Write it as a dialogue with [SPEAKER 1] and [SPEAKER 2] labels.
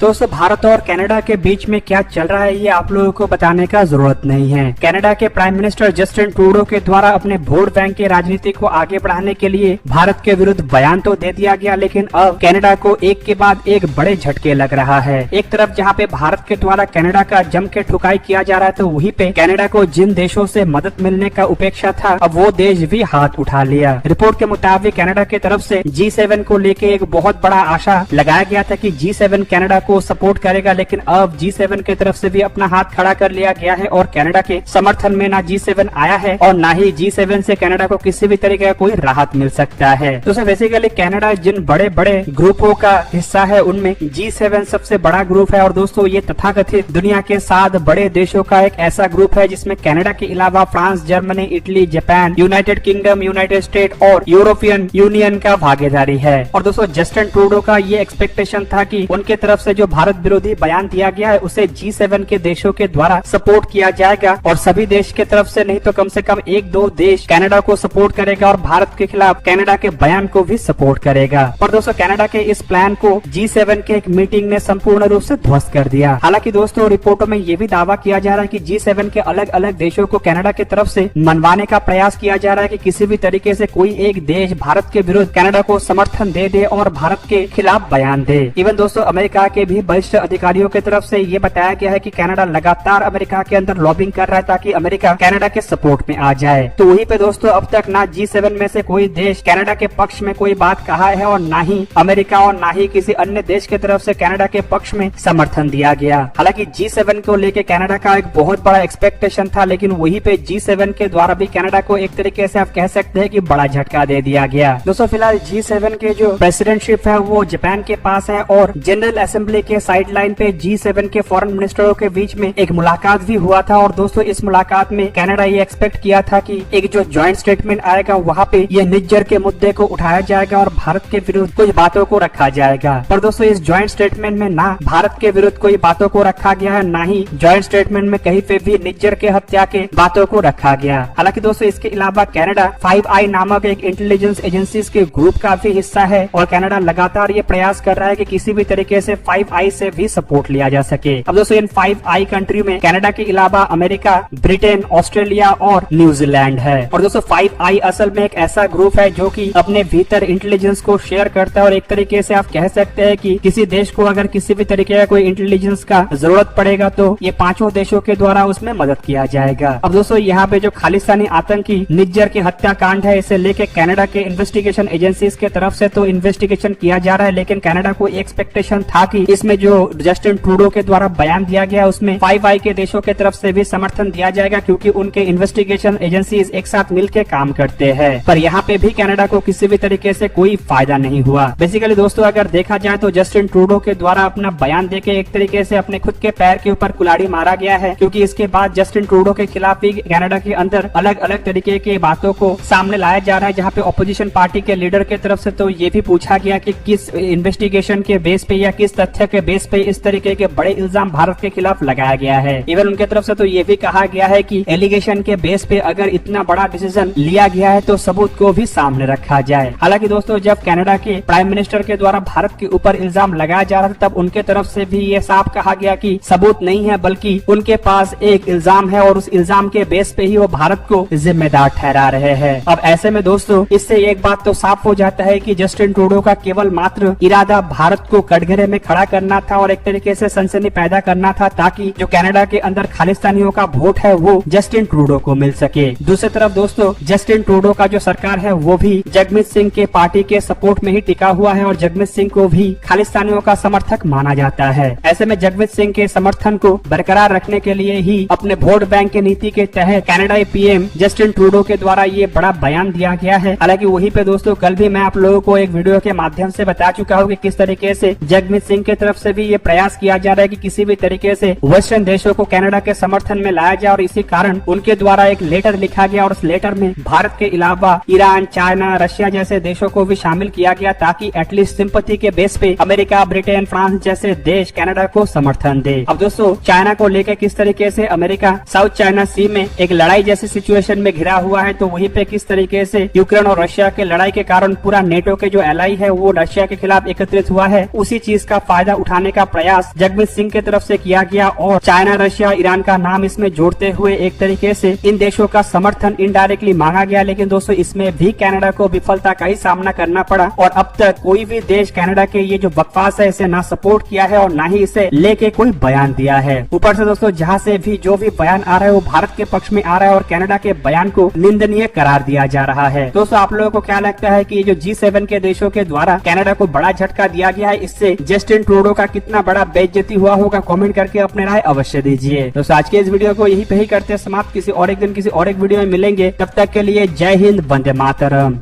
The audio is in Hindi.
[SPEAKER 1] दोस्तों भारत और कनाडा के बीच में क्या चल रहा है ये आप लोगों को बताने का जरूरत नहीं है। कनाडा के प्राइम मिनिस्टर जस्टिन ट्रूडो के द्वारा अपने वोट बैंक की राजनीति को आगे बढ़ाने के लिए भारत के विरुद्ध बयान तो दे दिया गया, लेकिन अब कनाडा को एक के बाद एक बड़े झटके लग रहा है। एक तरफ जहां पे भारत के द्वारा कनाडा का जम के ठुकाई किया जा रहा है, तो वहीं पे कनाडा को जिन देशों से मदद मिलने का उपेक्षा था, अब वो देश भी हाथ उठा लिया। रिपोर्ट के मुताबिक कनाडा की तरफ से G7 को लेके एक बहुत बड़ा आशा लगाया गया था कि G7 कनाडा को सपोर्ट करेगा, लेकिन अब G7 की तरफ से भी अपना हाथ खड़ा कर लिया गया है और कनाडा के समर्थन में ना G7 आया है और ना ही G7 से कनाडा को किसी भी तरीके का कोई राहत मिल सकता है। तो बेसिकली कनाडा जिन बड़े बड़े ग्रुपों का हिस्सा है उनमें G7 सबसे बड़ा ग्रुप है। और दोस्तों ये तथाकथित दुनिया के 7 बड़े देशों का एक ऐसा ग्रुप है जिसमें कनाडा के अलावा France, Germany, Italy, Japan, United kingdom, United state और यूरोपियन यूनियन का भागीदारी है। और दोस्तों जस्टिन ट्रूडो का ये एक्सपेक्टेशन था कि उनके तरफ से जो भारत विरोधी बयान दिया गया है उसे G7 के देशों के द्वारा सपोर्ट किया जाएगा और सभी देश के तरफ से नहीं तो कम से कम 1-2 देश कनाडा को सपोर्ट करेगा और भारत के खिलाफ कनाडा के बयान को भी सपोर्ट करेगा। और दोस्तों कनाडा के इस प्लान को G7 के एक मीटिंग ने संपूर्ण रूप से ध्वस्त कर दिया। हालांकि दोस्तों रिपोर्टों में ये भी दावा किया जा रहा है कि G7 के अलग अलग देशों को कनाडा की तरफ से मनवाने का प्रयास किया जा रहा है कि किसी भी तरीके से कोई एक देश भारत के विरुद्ध कनाडा को समर्थन दे दे और भारत के खिलाफ बयान दे। इवन दोस्तों अमेरिका के भी वरिष्ठ अधिकारियों की तरफ से ये बताया गया है कि कनाडा लगातार अमेरिका के अंदर लॉबिंग कर रहा है ताकि अमेरिका कनाडा के सपोर्ट में आ जाए। तो वहीं पे दोस्तों अब तक ना G7 में से कोई देश कनाडा के पक्ष में कोई बात कहा है और ना ही अमेरिका और ना ही किसी अन्य देश की तरफ से कनाडा के पक्ष में समर्थन दिया गया। हालांकि G7 को लेके कनाडा का एक बहुत बड़ा एक्सपेक्टेशन था, लेकिन वहीं पे G7 के द्वारा भी कनाडा को एक तरीके से आप कह सकते हैं कि बड़ा झटका दे दिया गया। दोस्तों फिलहाल G7 के जो प्रेसिडेंटशिप है वो जापान के पास है और जनरल असेंबली के साइडलाइन पे G7 के फॉरेन मिनिस्टरों के बीच में एक मुलाकात भी हुआ था। और दोस्तों इस मुलाकात में कनाडा ये एक्सपेक्ट किया था कि एक जो ज्वाइंट स्टेटमेंट आएगा वहाँ पे ये निज्जर के मुद्दे को उठाया जाएगा और भारत के विरुद्ध कुछ बातों को रखा जाएगा। पर दोस्तों इस ज्वाइंट स्टेटमेंट में ना भारत के विरुद्ध कोई बातों को रखा गया है, ना ही ज्वाइंट स्टेटमेंट में कहीं पे भी निज्जर के हत्या के बातों को रखा गया। हालांकि दोस्तों इसके अलावा कनाडा 5i नामक एक इंटेलिजेंस एजेंसीज के ग्रुप का भी हिस्सा है और कनाडा लगातार ये प्रयास कर रहा है कि किसी भी तरीके से 5i से भी सपोर्ट लिया जा सके। अब दोस्तों इन 5i कंट्री में कनाडा के अलावा अमेरिका, ब्रिटेन, ऑस्ट्रेलिया और न्यूजीलैंड है। और दोस्तों 5i असल में एक ऐसा ग्रुप है जो कि अपने भीतर इंटेलिजेंस को शेयर करता है और एक तरीके से आप कह सकते हैं कि किसी देश को अगर किसी भी तरीके का कोई इंटेलिजेंस का जरूरत पड़ेगा तो ये 5 देशों के द्वारा उसमें मदद किया जाएगा। अब दोस्तों यहाँ पे जो खालिस्तानी आतंकी निज्जर की हत्याकांड है इसे लेके कनाडा के इन्वेस्टिगेशन एजेंसीज के तरफ से तो इन्वेस्टिगेशन किया जा रहा है, लेकिन कनाडा को एक्सपेक्टेशन था कि इसमें जो जस्टिन ट्रूडो के द्वारा बयान दिया गया उसमें 5i के देशों के तरफ से भी समर्थन दिया जाएगा क्योंकि उनके इन्वेस्टिगेशन एजेंसीज एक साथ मिलकर काम करते हैं। पर यहाँ पे भी कनाडा को किसी भी तरीके से कोई फायदा नहीं हुआ। बेसिकली दोस्तों अगर देखा जाए तो जस्टिन ट्रूडो के द्वारा अपना बयान देके एक तरीके से अपने खुद के पैर के ऊपर कुल्हाड़ी मारा गया है, क्योंकि इसके बाद जस्टिन ट्रूडो के खिलाफ भी कनाडा के अंदर अलग अलग तरीके की बातों को सामने लाया जा रहा है, जहाँ पे ऑपोजिशन पार्टी के लीडर के तरफ से तो ये भी पूछा गया कि किस इन्वेस्टिगेशन के बेस पे या किस तथ्य के बेस पे इस तरीके के बड़े इल्जाम भारत के खिलाफ लगाया गया है। इवन उनके तरफ से तो ये भी कहा गया है कि एलिगेशन के बेस पे अगर इतना बड़ा डिसीजन लिया गया है तो सबूत को भी सामने रखा जाए। हालांकि दोस्तों जब कनाडा के प्राइम मिनिस्टर के द्वारा भारत के ऊपर इल्जाम लगाया जा रहा था तब उनके तरफ से भी ये साफ कहा गया कि सबूत नहीं है बल्कि उनके पास एक इल्जाम है और उस इल्जाम के बेस पे ही वो भारत को जिम्मेदार ठहरा रहे हैं। अब ऐसे में दोस्तों इससे एक बात तो साफ हो जाता है कि जस्टिन ट्रूडो का केवल मात्र इरादा भारत को कटघरे में खड़ा करना था और एक तरीके से सनसनी पैदा करना था ताकि जो कनाडा के अंदर खालिस्तानियों का वोट है वो जस्टिन ट्रूडो को मिल सके। दूसरी तरफ दोस्तों जस्टिन ट्रूडो का जो सरकार है वो भी जगमीत सिंह के पार्टी के सपोर्ट में ही टिका हुआ है और जगमीत सिंह को भी खालिस्तानियों का समर्थक माना जाता है। ऐसे में जगमीत सिंह के समर्थन को बरकरार रखने के लिए ही अपने वोट बैंक की नीति के तहत कनाडाई पीएम जस्टिन ट्रूडो के द्वारा ये बड़ा बयान दिया गया है। हालांकि वहीं पे दोस्तों कल भी मैं आप लोगों को एक वीडियो के माध्यम से बता चुका हूँ कि किस तरीके से जगमीत सिंह की तरफ से भी ये प्रयास किया जा रहा है कि किसी भी तरीके से वेस्टर्न देशों को कनाडा के समर्थन में लाया जाए और इसी कारण उनके द्वारा एक लेटर लिखा गया और उस लेटर में भारत के अलावा ईरान, चाइना, रशिया जैसे देशों को भी शामिल किया गया ताकि एटलीस्ट सिंपैथी के बेस पे अमेरिका, ब्रिटेन, फ्रांस जैसे देश कनाडा को समर्थन दे। अब दोस्तों चाइना को लेकर किस तरीके से अमेरिका साउथ चाइना सी में एक लड़ाई जैसी सिचुएशन में घिरा हुआ है, तो वहीं पे किस तरीके से यूक्रेन और रशिया के लड़ाई के कारण पूरा नेटो के जो एलाई है वो रशिया के खिलाफ एकत्रित हुआ है, उसी चीज का फायदा फायदा उठाने का प्रयास जगमीत सिंह की तरफ से किया गया और चाइना, रशिया, ईरान का नाम इसमें जोड़ते हुए एक तरीके से इन देशों का समर्थन इनडायरेक्टली मांगा गया। लेकिन दोस्तों इसमें भी कनाडा को विफलता का ही सामना करना पड़ा और अब तक कोई भी देश कनाडा के ये जो बकवास है इसे ना सपोर्ट किया है और ना ही इसे लेके कोई बयान दिया है। ऊपर से दोस्तों जहाँ से भी जो भी बयान आ रहा है वो भारत के पक्ष में आ रहा है और कनाडा के बयान को निंदनीय करार दिया जा रहा है। दोस्तों आप लोगों को क्या लगता है कि ये जो G7 के देशों के द्वारा कनाडा को बड़ा झटका दिया गया है, इससे जस्टिन ट्रूडो का कितना बड़ा बेइज्जती हुआ होगा? कमेंट करके अपने राय अवश्य दीजिए। दोस्तों आज के इस वीडियो को यही पे ही करते हैं समाप्त। किसी और एक दिन किसी और एक वीडियो में मिलेंगे, तब तक के लिए जय हिंद, वंदे मातरम।